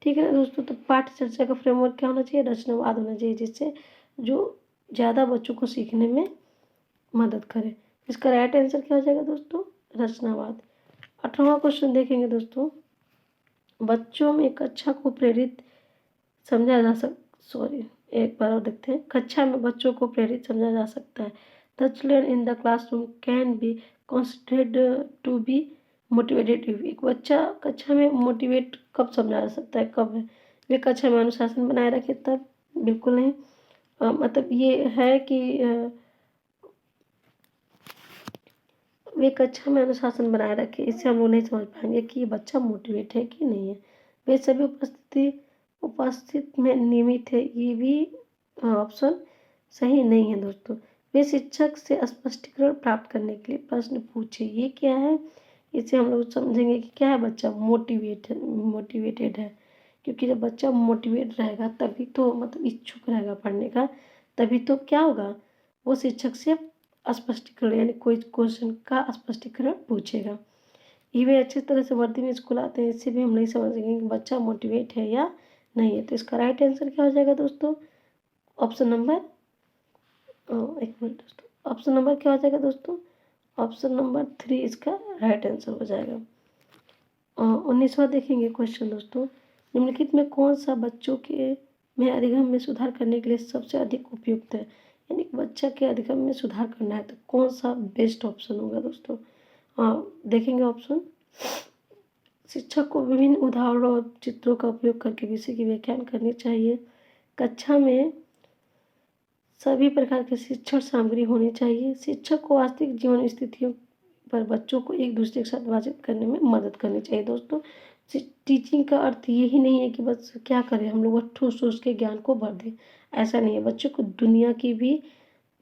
ठीक है ना दोस्तों। तो पाठ्य चर्चा का फ्रेमवर्क क्या होना चाहिए? रचनावाद होना चाहिए, जिससे जो ज़्यादा बच्चों को सीखने में मदद करे। इसका राइट आंसर क्या हो जाएगा दोस्तों? रचनावाद। 18वां क्वेश्चन देखेंगे दोस्तों। बच्चों में कक्षा को प्रेरित समझा जा सक सॉरी एक बार और देखते हैं। कक्षा में बच्चों को प्रेरित समझा जा सकता है। The children in the classroom can be considered to be motivated. एक बच्चा कक्षा में मोटिवेट कब समझा जा सकता है, कब है? वे कक्षा में अनुशासन बनाए रखे तब? बिल्कुल नहीं। मतलब ये है कि वे कक्षा में अनुशासन बनाए रखे, इससे हम लोग नहीं समझ पाएंगे कि ये बच्चा मोटिवेट है कि नहीं है। वे सभी उपस्थित में नियमित है, ये भी ऑप्शन सही नहीं है दोस्तों। वे शिक्षक से स्पष्टीकरण प्राप्त करने के लिए प्रश्न पूछे, ये क्या है? इससे हम लोग समझेंगे कि क्या है, बच्चा मोटिवेटेड है। क्योंकि जब बच्चा मोटिवेट रहेगा तभी तो, मतलब इच्छुक रहेगा पढ़ने का, तभी तो क्या होगा, वो शिक्षक से स्पष्टीकरण, यानी कोई क्वेश्चन का स्पष्टीकरण पूछेगा। ये भी अच्छी तरह से वर्दी में स्कूल आते हैं, इससे भी हम नहीं समझेंगे कि बच्चा मोटिवेट है या नहीं है। तो इसका राइट आंसर क्या हो जाएगा दोस्तों? ऑप्शन नंबर एक मिनट दोस्तों, ऑप्शन नंबर क्या हो जाएगा दोस्तों? ऑप्शन नंबर 3 इसका राइट आंसर हो जाएगा। 19वां देखेंगे क्वेश्चन दोस्तों। निम्नलिखित में कौन सा बच्चों के में अधिगम में सुधार करने के लिए सबसे अधिक उपयुक्त है? यानी बच्चा के अधिगम में सुधार करना है तो कौन सा बेस्ट ऑप्शन होगा दोस्तों? देखेंगे ऑप्शन। शिक्षक को विभिन्न उदाहरणों और चित्रों का उपयोग करके विषय की व्याख्यान करनी चाहिए। कक्षा में सभी प्रकार की शिक्षण सामग्री होनी चाहिए। शिक्षक को वास्तविक जीवन स्थितियों पर बच्चों को एक दूसरे के साथ बातचीत करने में मदद करनी चाहिए दोस्तों। टीचिंग का अर्थ यही नहीं है कि बस क्या करें हम लोग, ठोस ठोस के ज्ञान को भर दें, ऐसा नहीं है। बच्चों को दुनिया की भी,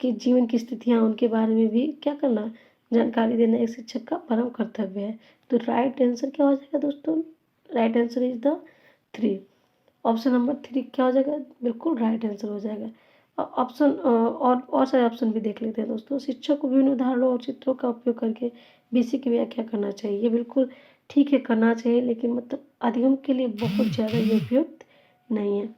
कि जीवन की स्थितियाँ, उनके बारे में भी क्या करना, जानकारी देना एक शिक्षक का परम कर्तव्य है। तो राइट आंसर क्या हो जाएगा दोस्तों? Right answer is the 3। Option number 3 क्या हो जाएगा? बिल्कुल राइट आंसर हो जाएगा। ऑप्शन और सारे ऑप्शन भी देख लेते हैं दोस्तों। शिक्षक को विभिन्न उदाहरणों और चित्रों का उपयोग करके विषय की व्याख्या करना चाहिए, ये बिल्कुल ठीक है, करना चाहिए, लेकिन मतलब अधिगम के लिए बहुत ज़्यादा ये उपयुक्त नहीं है।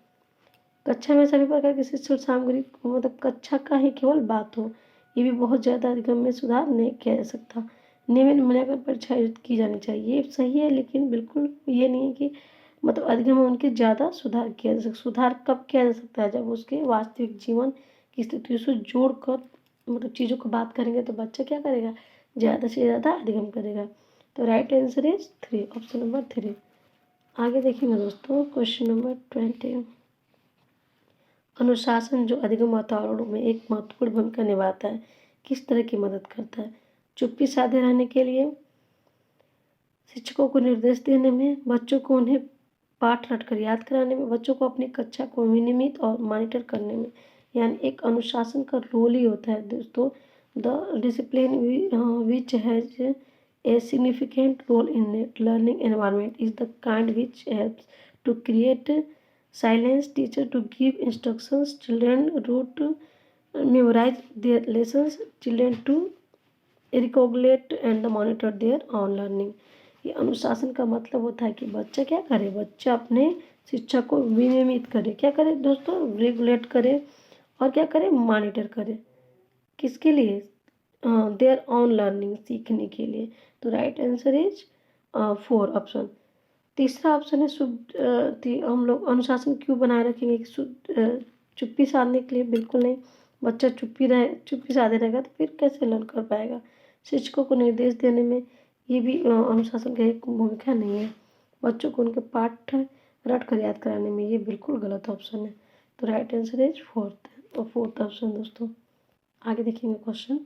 कक्षा में सभी प्रकार की शिक्षण सामग्री, मतलब कक्षा का ही केवल बात हो, ये भी बहुत ज़्यादा अधिगम में सुधार नहीं किया जा सकता। नियमित मूल्यांकन परीक्षा आयोजित की जानी चाहिए, ये सही है, लेकिन बिल्कुल ये नहीं है कि मतलब अधिगम में उनके ज़्यादा सुधार किया जा सकता। सुधार कब किया जा सकता है? जब उसके वास्तविक जीवन की स्थितियों से जोड़ कर मतलब चीज़ों को बात करेंगे तो बच्चा क्या करेगा? ज़्यादा से ज़्यादा अधिगम करेगा। तो right answer is 3, option number 3। आगे देखेंगे दोस्तों क्वेश्चन नंबर 20। अनुशासन जो अधिगम वातावरणों में एक महत्वपूर्ण भूमिका निभाता है, किस तरह की मदद करता है? चुप्पी साधे रहने के लिए, शिक्षकों को निर्देश देने में, बच्चों को उन्हें पाठ रटकर याद कराने में, बच्चों को अपनी कक्षा को विनियमित और मॉनिटर करने में। यानी एक अनुशासन का रोल ही होता है दोस्तों। The discipline which has a significant role in learning environment is the kind which helps to create silence teacher to give instructions children rote memorize their lessons, children to recollect and monitor their own learning। ये अनुशासन का मतलब होता है कि बच्चा क्या करे, बच्चा अपने शिक्षा को विनियमित करे, क्या करे दोस्तों, रेगुलेट करे, और क्या करे, मॉनिटर करे, किसके लिए? देयर ऑन लर्निंग, सीखने के लिए। तो right answer is four option. तीसरा ऑप्शन है हम लोग अनुशासन क्यों बनाए रखेंगे कि चुप्पी साधने के लिए? बिल्कुल नहीं। बच्चा चुप्पी साधे रहेगा तो फिर कैसे लर्न कर पाएगा? शिक्षकों को निर्देश देने में ये भी अनुशासन का एक भूमिका नहीं है। बच्चों को उनके पाठ रट कर याद कराने में, ये बिल्कुल गलत ऑप्शन है। तो right answer is fourth option दोस्तों। आगे देखेंगे क्वेश्चन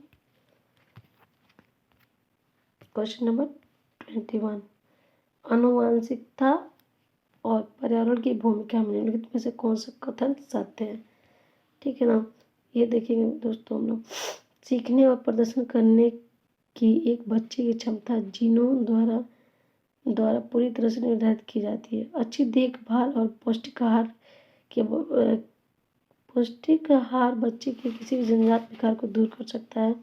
नंबर 21। आनुवंशिकता और पर्यावरण की भूमिका में निम्नलिखित में से कौन सा कथन सत्य है? ठीक है ना। ये देखेंगे दोस्तों हम लोग, सीखने और प्रदर्शन करने की एक बच्चे की क्षमता जीनों द्वारा पूरी तरह से निर्धारित की जाती है। अच्छी देखभाल और पौष्टिक आहार बच्चे के किसी भी जन्मजात विकार को दूर कर सकता है।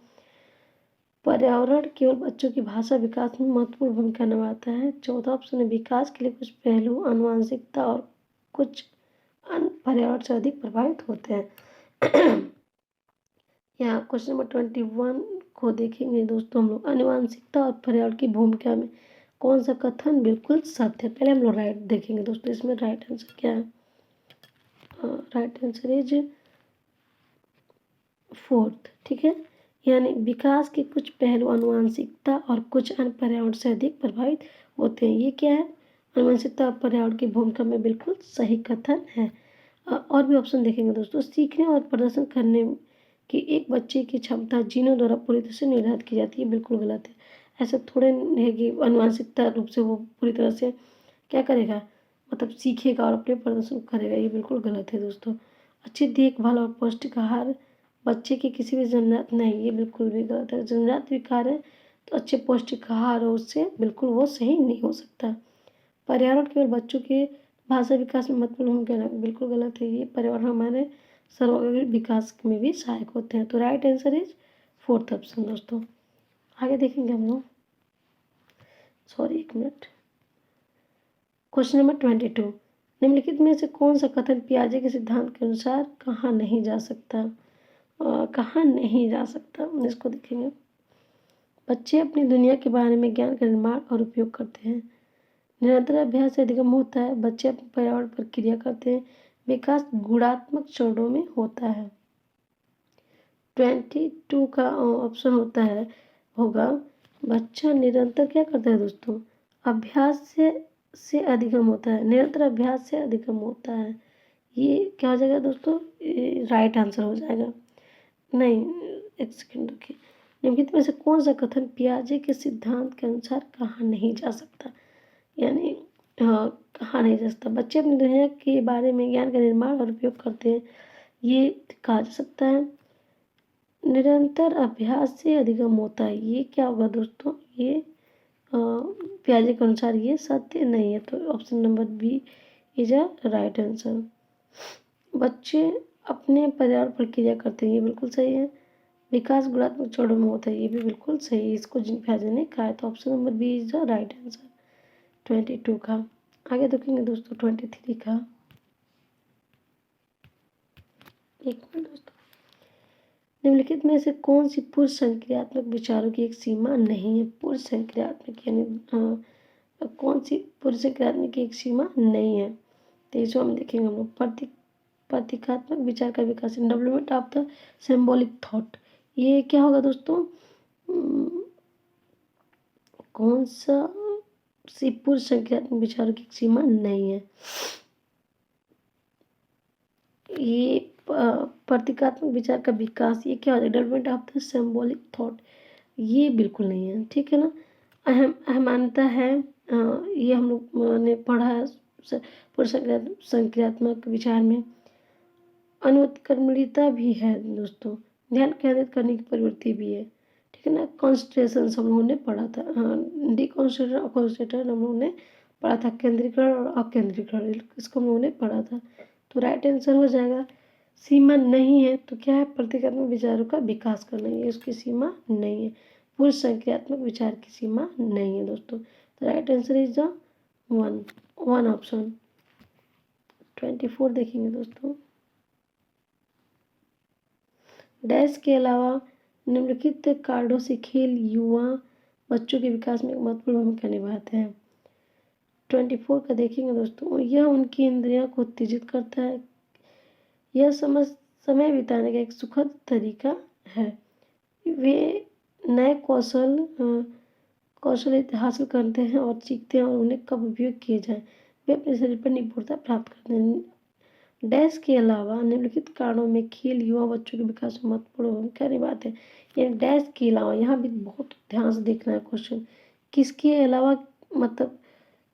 पर्यावरण केवल बच्चों की भाषा विकास में महत्वपूर्ण भूमिका निभाता है। चौथा ऑप्शन है, विकास के लिए कुछ पहलू आनुवंशिकता और कुछ अन्य पर्यावरण से अधिक प्रभावित होते हैं। यहाँ क्वेश्चन नंबर 21 को देखेंगे दोस्तों हम लोग, आनुवंशिकता और पर्यावरण की भूमिका में कौन सा कथन बिल्कुल सत्य है? पहले हम लोग राइट देखेंगे दोस्तों, इसमें राइट आंसर क्या है? Right answer is fourth. ठीक है, यानी विकास के कुछ पहलू आनुवंशिकता और कुछ अन्य पर्यावरण से अधिक प्रभावित होते हैं। ये क्या है? आनुवंशिकता और पर्यावरण की भूमिका में बिल्कुल सही कथन है। और भी ऑप्शन देखेंगे दोस्तों, सीखने और प्रदर्शन करने की एक बच्चे की क्षमता जीनों द्वारा पूरी तरह से निर्धारित की जाती है, बिल्कुल गलत है। ऐसा थोड़े है कि आनुवंशिकता रूप से वो पूरी तरह से क्या करेगा, मतलब सीखेगा और अपने प्रदर्शन करेगा, ये बिल्कुल गलत है दोस्तों। अच्छी देखभाल और पौष्टिक आहार बच्चे की किसी भी जन्मजात नहीं, ये बिल्कुल भी गलत है। जन्मजात विकार है तो अच्छे पौष्टिक आहार हो उससे बिल्कुल वो सही नहीं हो सकता। पर्यावरण केवल बच्चों के भाषा विकास में महत्वपूर्ण भूमिका, बिल्कुल गलत है। ये पर्यावरण हमारे सर्वांगीण विकास में भी सहायक होते हैं। तो right answer is fourth option दोस्तों। आगे देखेंगे हम लोग, सॉरी एक मिनट। क्वेश्चन नंबर 22, निम्नलिखित में से कौन सा कथन पियाजे के सिद्धांत के अनुसार कहा नहीं जा सकता? कहा नहीं जा सकता, इसको देखेंगे। बच्चे अपनी दुनिया के बारे में ज्ञान का निर्माण और उपयोग करते हैं। निरंतर अभ्यास से अधिगम होता है। बच्चे अपने पर्यावरण पर क्रिया करते हैं। विकास गुणात्मक चरणों में होता है। 22 का ऑप्शन होगा बच्चा निरंतर क्या करता है दोस्तों? अभ्यास से अधिगम होता है, निरंतर अभ्यास से अधिगम होता है। ये क्या हो जाएगा दोस्तों? राइट आंसर हो जाएगा। नहीं, एक सेकेंड रुकिए। निम्नलिखित में से कौन सा कथन पियाजे के सिद्धांत के अनुसार कहा नहीं जा सकता? यानी कहा नहीं जा सकता। बच्चे अपनी दुनिया के बारे में ज्ञान का निर्माण और उपयोग करते हैं, ये कहा जा सकता है। निरंतर अभ्यास से अधिगम होता है, ये क्या होगा दोस्तों? ये पियाजे के अनुसार ये सत्य नहीं है। तो option number B is a right answer. बच्चे अपने पर्यावरण पर क्रिया करते हैं, ये बिल्कुल सही है। विकास गुणात्मक चरणों में होता है, ये भी बिल्कुल सही है। इसको जिन पियाजे ने कहा है, तो option number B is the right answer 22 का। आगे देखेंगे दोस्तों 23 का। एक मिनट दोस्तों, निम्नलिखित में से कौन सी पूर्व संक्रियात्मक विचारों की एक सीमा नहीं है? पूर्व संक्रियात्मक यानी कौन सी पूर्व संक्रियात्मक की एक सीमा नहीं है? तो इसको हम देखेंगे हम लोग, प्रतीकात्मक विचार का विकास, development of the symbolic thought. ये क्या होगा दोस्तों? कौन सा सी पूर्व संक्रियात्मक विचारों की सीमा नहीं है? ये प्रतीकात्मक विचार का विकास, ये क्या हो जाएगा? Development of the symbolic thought, ये बिल्कुल नहीं है। ठीक है ना। अहमानता है, ये हम लोग ने पढ़ा है पूर्व संक्रियात्मक विचार में। अनुत्क्रमणीयता भी है दोस्तों, ध्यान केंद्रित करने की प्रवृत्ति भी है। ठीक है ना। कॉन्सेंट्रेशन हम लोगों ने पढ़ा था, डिकॉन्सेंट्रेशन और कॉन्सेंट्रेशन हम लोगों ने पढ़ा था, केंद्रीकरण और अकेंद्रीकरण, इसको हम लोगों ने पढ़ा था। तो राइट आंसर हो जाएगा। सीमा नहीं है तो क्या है? प्रतीकात्मक विचारों का विकास करना, ये उसकी सीमा नहीं है। पूर्व संक्रियात्मक विचार की सीमा नहीं है दोस्तों। तो right answer is the one option. 24 देखेंगे दोस्तों। डैश के अलावा निम्नलिखित कार्डों से खेल युवा बच्चों के विकास में एक महत्वपूर्ण भूमिका निभाते हैं। 24 का देखेंगे दोस्तों, यह उनकी इंद्रियों को उत्तेजित करता है। यह समय बिताने का एक सुखद तरीका है। वे नए कौशल हासिल करते हैं और सीखते हैं और उन्हें कब उपयोग किए जाए। वे अपने शरीर पर निपुणता प्राप्त करते हैं। डैश के अलावा निम्नलिखित कारणों में खेल युवा बच्चों के विकास में महत्वपूर्ण भूमिका निभाते हैं। यानी डैश के अलावा, यहाँ भी बहुत ध्यान से देखना है क्वेश्चन, किसके अलावा, मतलब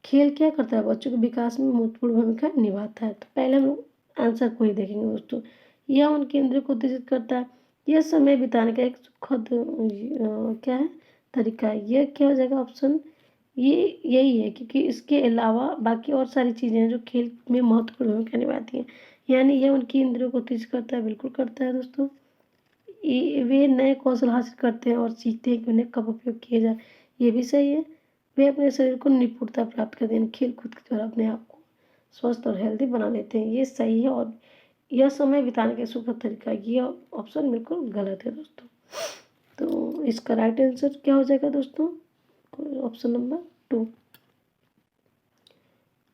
खेल क्या करता है, बच्चों के विकास में महत्वपूर्ण भूमिका निभाता है। तो पहले हम लोग आंसर को ही देखेंगे दोस्तों। यह उनके इंद्रियों को उत्तेजित करता है। यह समय बिताने का एक सुखद क्या है, तरीका है। यह क्या हो जाएगा ऑप्शन, ये यही है, क्योंकि इसके अलावा बाकी और सारी चीज़ें हैं जो खेल में महत्वपूर्ण भूमिका निभाती हैं। यानी यह उनकी इंद्रियों को उत्तेजित करता है, बिल्कुल करता है दोस्तों। वे नए कौशल हासिल करते हैं और सीखते हैं कि उन्हें कब उपयोग किया जाए, ये भी सही है। वे अपने शरीर को निपुणता प्राप्त करते हैं, खेल कूद के द्वारा अपने आप को स्वस्थ और हेल्दी बना लेते हैं, ये सही है। और यह समय बिताने का सुखद तरीका, ये ऑप्शन बिल्कुल गलत है दोस्तों। तो इसका राइट आंसर क्या हो जाएगा दोस्तों, ऑप्शन नंबर 2।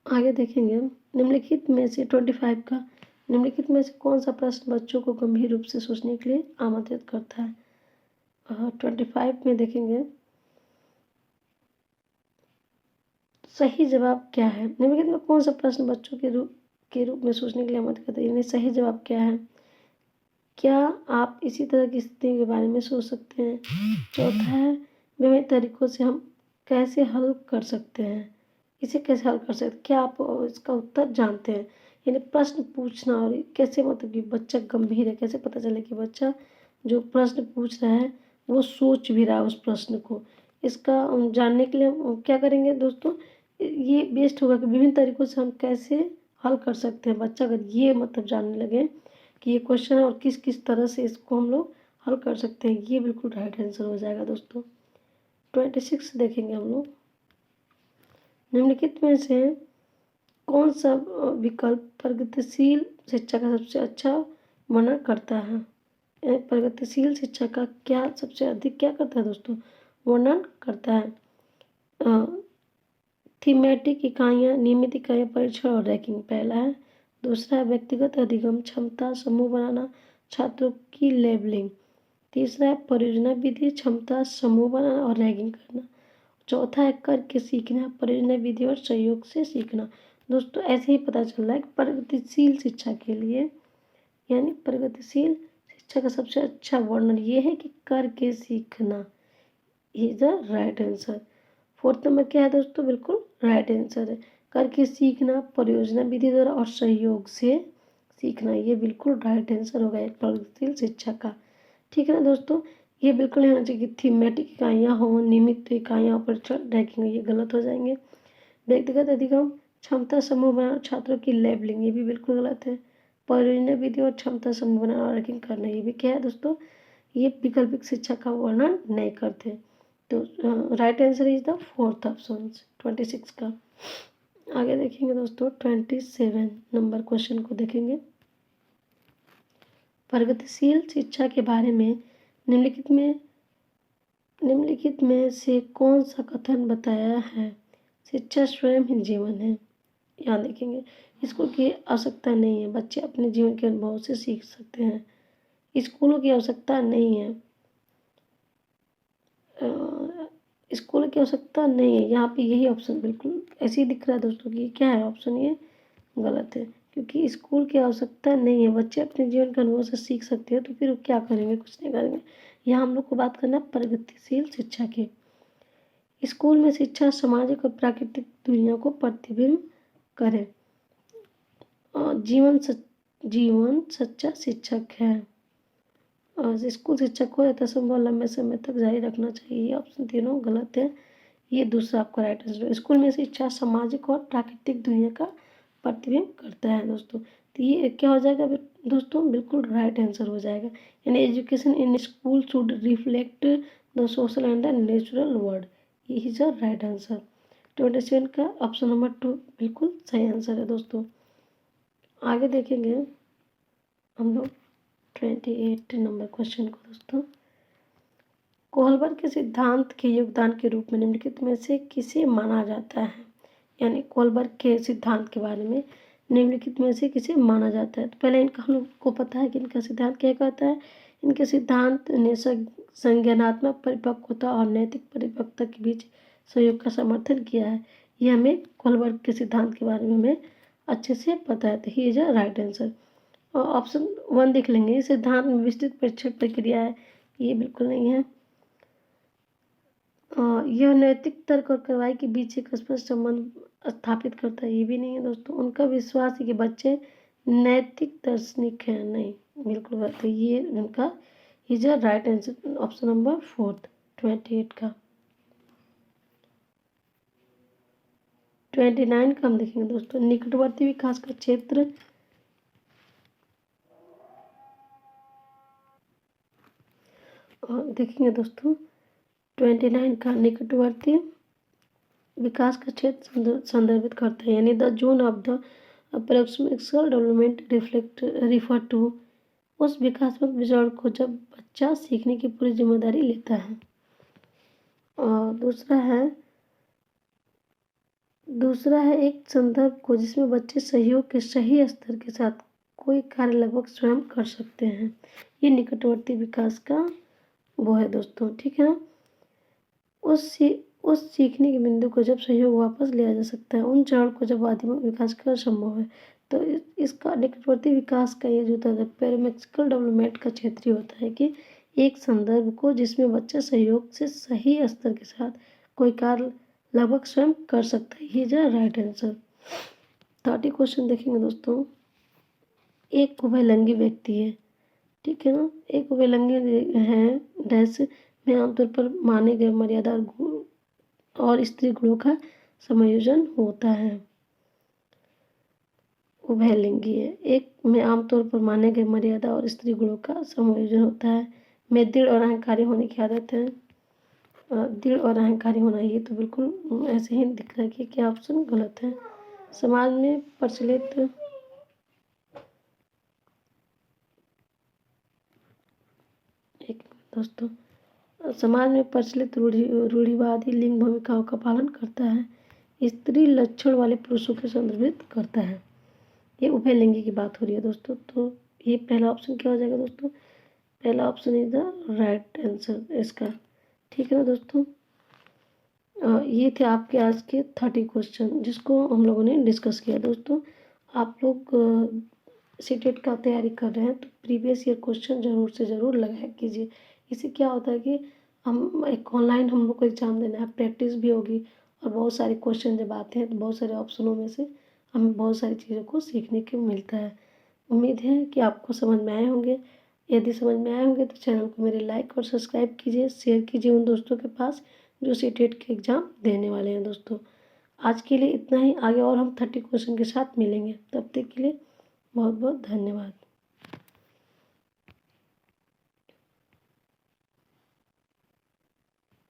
आगे देखेंगे हम, निम्नलिखित में से 25 का, निम्नलिखित में से कौन सा प्रश्न बच्चों को गंभीर रूप से सोचने के लिए आमंत्रित करता है। 25 में देखेंगे सही जवाब क्या है। निम्नलिखित में कौन सा प्रश्न बच्चों के रूप में सोचने के लिए आमंत्रित करता है, यानी सही जवाब क्या है। क्या आप इसी तरह की स्थिति के बारे में सोच सकते हैं। चौथा है, विभिन्न तरीकों से हम कैसे हल कर सकते हैं, इसे कैसे हल कर सकते हैं, क्या आप इसका उत्तर जानते हैं। यानी प्रश्न पूछना और कैसे, मतलब कि बच्चा गंभीर है, कैसे पता चले कि बच्चा जो प्रश्न पूछ रहा है वो सोच भी रहा है उस प्रश्न को। इसका जानने के लिए हम क्या करेंगे दोस्तों, ये बेस्ट होगा कि विभिन्न तरीकों से हम कैसे हल कर सकते हैं। बच्चा अगर ये मतलब जानने लगे कि ये क्वेश्चन है और किस किस तरह से इसको हम लोग हल कर सकते हैं, ये बिल्कुल राइट आंसर हो जाएगा दोस्तों। 26 देखेंगे हम लोग, निम्नलिखित में से कौन सा विकल्प प्रगतिशील शिक्षा का सबसे अच्छा वर्णन करता है। प्रगतिशील शिक्षा का क्या सबसे अधिक क्या करता है दोस्तों, वर्णन करता है। थीमेटिक इकाइयाँ, नियमित इकाइयाँ, परीक्षण और रैंकिंग पहला है। दूसरा है व्यक्तिगत अधिगम, क्षमता समूह बनाना, छात्रों की लेबलिंग। तीसरा है परियोजना विधि, क्षमता समूह बनाना और रैंकिंग करना। चौथा है करके सीखना, परियोजना विधि और सहयोग से सीखना। दोस्तों ऐसे ही पता चल रहा है कि प्रगतिशील शिक्षा के लिए, यानी प्रगतिशील शिक्षा का सबसे अच्छा वर्णन ये है कि करके सीखना is the right answer. 4 number क्या है दोस्तों, बिल्कुल राइट आंसर है। करके सीखना, परियोजना विधि द्वारा और सहयोग से सीखना, ये बिल्कुल राइट आंसर होगा एक प्रगतिशील शिक्षा का। ठीक है ना दोस्तों, ये बिल्कुल नहीं होना चाहिए कि थीमेटिक इकाइयाँ हों, नियमित इकाइयाँ, परीक्षण रैंकिंग, ये गलत हो जाएंगे। व्यक्तिगत अधिगम, क्षमता समूह बनाना, छात्रों की लेबलिंग, ये भी बिल्कुल गलत है। परियोजना विधि और क्षमता समूह बनाना और रैंकिंग करना, ये भी क्या है दोस्तों, ये वैकल्पिक शिक्षा का वर्णन नहीं करते। तो right answer is the 4th option 26 का। आगे देखेंगे दोस्तों 27 नंबर क्वेश्चन को देखेंगे। प्रगतिशील शिक्षा के बारे में निम्नलिखित में से कौन सा कथन बताया है। शिक्षा स्वयं ही जीवन है। यहाँ देखेंगे, स्कूल की आवश्यकता नहीं है, बच्चे अपने जीवन के अनुभव से सीख सकते हैं। स्कूलों की आवश्यकता नहीं है, स्कूल की आवश्यकता नहीं है, यहाँ पे यही ऑप्शन बिल्कुल ऐसे ही दिख रहा है दोस्तों कि क्या है ऑप्शन, ये गलत है। क्योंकि स्कूल की आवश्यकता नहीं है, बच्चे अपने जीवन के अनुभव से सीख सकते हैं, तो फिर वो क्या करेंगे, कुछ नहीं करेंगे। यहाँ हम लोग को बात करना है प्रगतिशील शिक्षा की। स्कूल में शिक्षा सामाजिक और प्राकृतिक दुनिया को प्रतिबिंब करे। जीवन सच्चा शिक्षक है। स्कूल शिक्षक को यथासंभव लंबे समय तक जारी रखना चाहिए। ये ऑप्शन तीनों गलत है, ये दूसरा आपका राइट आंसर है। स्कूल में शिक्षा सामाजिक और प्राकृतिक दुनिया का प्रतिबिंब करता है दोस्तों। तो ये क्या हो जाएगा दोस्तों, बिल्कुल राइट आंसर हो जाएगा। यानी education in school should reflect the social and the natural world, ये इज द राइट आंसर। 27 का ऑप्शन नंबर 2 बिल्कुल सही आंसर है दोस्तों। आगे देखेंगे हम लोग 28 नंबर क्वेश्चन को दोस्तों। कोहलबर के सिद्धांत के योगदान के रूप में निम्नलिखित में से किसे माना जाता है? यानी कोहलबर के सिद्धांत के बारे में निम्नलिखित में से किसे माना जाता है? तो पहले इनका हम लोग को पता है कि इनका सिद्धांत क्या कहता है। इनके सिद्धांत ने संज्ञानात्मक परिपक्वता और नैतिक परिपक्वता के बीच सहयोग का समर्थन किया है। ये हमें कोहलबर के सिद्धांत के बारे में हमें अच्छे से पता है। तो he is a right answer. और ऑप्शन 1 देख लेंगे। सिद्धांत में विस्तृत परीक्षण प्रक्रिया है, ये बिल्कुल नहीं है। यह नैतिक तर्क और कार्रवाई के बीच एक स्पष्ट संबंध स्थापित करता है, ये भी नहीं है दोस्तों। उनका विश्वास है कि बच्चे नैतिक दार्शनिक हैं, नहीं, बिल्कुल गलत है। ये उनका is a right answer, option number 4 28 का। 29 का हम देखेंगे दोस्तों। निकटवर्ती विकास का क्षेत्र देखेंगे दोस्तों। 29 का निकटवर्ती विकास का क्षेत्र संदर्भित करता है, यानी the zone of the approximational development refer to उस विकासात्मक विचरण को जब बच्चा सीखने की पूरी जिम्मेदारी लेता है। और दूसरा है एक संदर्भ को जिसमें बच्चे सहयोग के सही स्तर के साथ कोई कार्य लगभग स्वयं कर सकते हैं। ये निकटवर्ती विकास का वो है दोस्तों, ठीक है ना। उस सीखने के बिंदु को जब सहयोग वापस लिया जा सकता है, उन चरण को जब आदिम विकास का संभव है। तो इसका निकटवर्ती विकास का ये जो होता है पैरामेक्सिकल डेवलपमेंट का क्षेत्रीय होता है कि एक संदर्भ को जिसमें बच्चा सहयोग से सही स्तर के साथ कोई कार्य लगभग स्वयं कर सकता है, ये जो राइट आंसर। 30 क्वेश्चन देखेंगे दोस्तों। एक उभयलिंगी व्यक्ति है, ठीक है ना। एक उभयलिंगी है डैश में आमतौर पर माने गए मर्यादा और स्त्री गुणों का संयोजन होता है। उभयलिंगी है, एक में आमतौर पर माने गए मर्यादा और स्त्री गुणों का संयोजन होता है। में दृढ़ और अहंकारी होने की आदत है। दृढ़ और अहंकारी होना, ये तो बिल्कुल ऐसे ही दिख रहा है कि क्या ऑप्शन गलत है। समाज में प्रचलित एक दोस्तों, समाज में प्रचलित रूढ़िवादी लिंग भूमिकाओं का पालन करता है। स्त्री लक्षण वाले पुरुषों के संदर्भित करता है। ये उभयलिंगी की बात हो रही है दोस्तों। तो ये पहला ऑप्शन क्या हो जाएगा दोस्तों? पहला option is the right answer इसका, ठीक है ना दोस्तों। ये थे आपके आज के 30 क्वेश्चन जिसको हम लोगों ने डिस्कस किया दोस्तों। आप लोग सीटेट का तैयारी कर रहे हैं तो प्रीवियस ईयर क्वेश्चन ज़रूर से ज़रूर लगाया कीजिए। इससे क्या होता है कि हम एक ऑनलाइन हम लोग को एग्ज़ाम देना है, प्रैक्टिस भी होगी और बहुत सारे क्वेश्चन जब आते हैं तो बहुत सारे ऑप्शनों में से हमें बहुत सारी चीज़ों को सीखने को मिलता है। उम्मीद है कि आपको समझ में आए होंगे। यदि समझ में आए होंगे तो चैनल को मेरे लाइक और सब्सक्राइब कीजिए, शेयर कीजिए उन दोस्तों के पास जो सीटेट के एग्ज़ाम देने वाले हैं दोस्तों। आज के लिए इतना ही, आगे और हम 30 क्वेश्चन के साथ मिलेंगे। तब तक के लिए बहुत बहुत धन्यवाद।